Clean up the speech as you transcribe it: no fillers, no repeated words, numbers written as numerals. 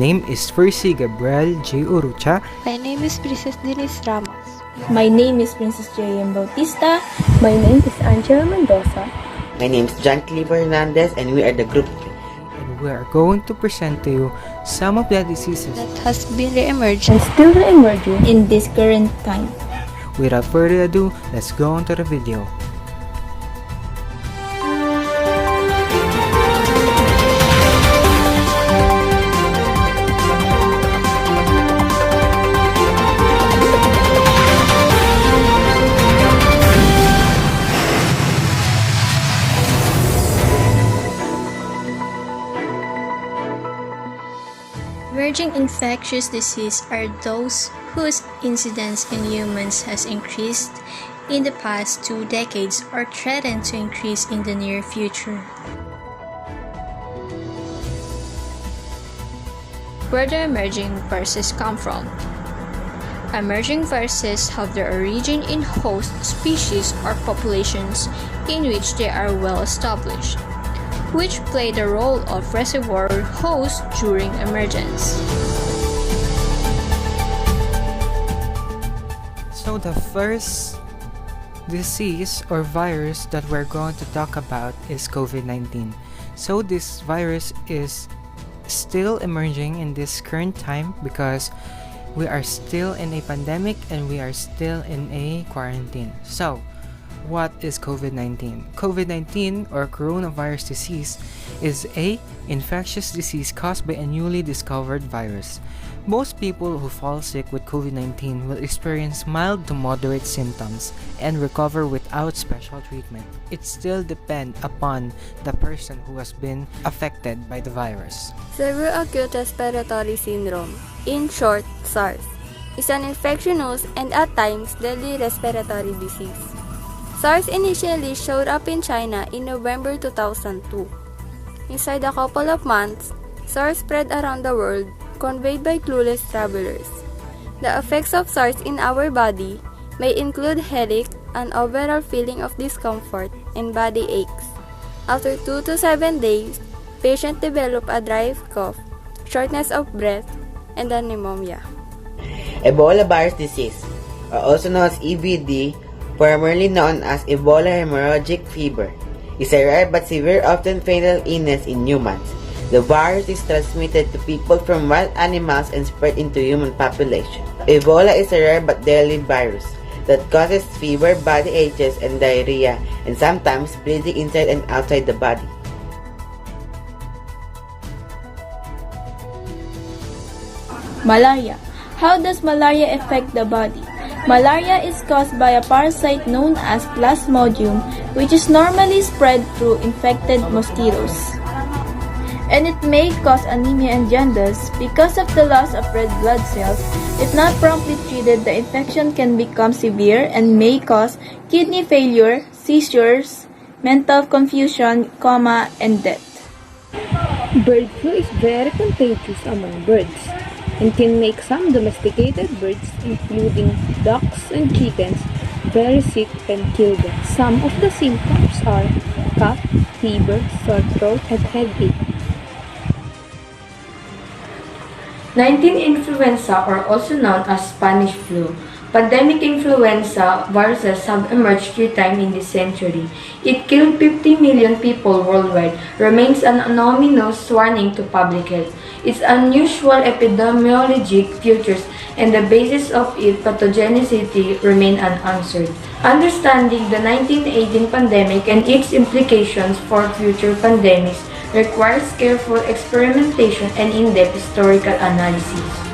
name is Percy Gabriel J. Urucha. My name is Princess Denise Ramos. My name is Princess J.M. Bautista. My name is Angela Mendoza. My name is John Cleaver Hernandez, and we are the group. And we are going to present to you some of the diseases That has been re-emerging And still re-emerging in this current time. Without further ado, let's go on to the video. Emerging infectious diseases are those whose incidence in humans has increased in the past 2 decades or threaten to increase in the near future. Where do emerging viruses come from? Emerging viruses have their origin in host species or populations in which they are well established, which play the role of reservoir host during emergence. So the first disease or virus that we're going to talk about is COVID-19. So this virus is still emerging in this current time because we are still in a pandemic and we are still in a quarantine. So what is COVID-19? COVID-19 or coronavirus disease is a infectious disease caused by a newly discovered virus. Most people who fall sick with COVID-19 will experience mild to moderate symptoms and recover without special treatment. It still depends upon the person who has been affected by the virus. Severe acute respiratory syndrome, in short SARS, is an infectious and at times deadly respiratory disease. SARS initially showed up in China in November 2002. Inside a couple of months, SARS spread around the world, conveyed by clueless travelers. The effects of SARS in our body may include headache, an overall feeling of discomfort, and body aches. After 2 to 7 days, patients develop a dry cough, shortness of breath, and a pneumonia. Ebola virus disease, or also known as EBD, formerly known as Ebola hemorrhagic fever, is a rare but severe, often fatal illness in humans. The virus is transmitted to people from wild animals and spread into human population. Ebola is a rare but deadly virus that causes fever, body aches, and diarrhea, and sometimes bleeding inside and outside the body. Malaria. How does malaria affect the body? Malaria is caused by a parasite known as Plasmodium, which is normally spread through infected mosquitoes. And it may cause anemia and jaundice because of the loss of red blood cells. If not promptly treated, the infection can become severe and may cause kidney failure, seizures, mental confusion, coma, and death. Bird flu is very contagious among birds and can make some domesticated birds, including ducks and chickens, very sick and kill them. Some of the symptoms are cough, fever, sore throat, and headache. 19 influenza, or also known as Spanish flu. Pandemic influenza viruses have emerged 3 times in this century. It killed 50 million people worldwide, remains an ominous warning to public health. Its unusual epidemiologic features and the basis of its pathogenicity remain unanswered. Understanding the 1918 pandemic and its implications for future pandemics requires careful experimentation and in-depth historical analysis.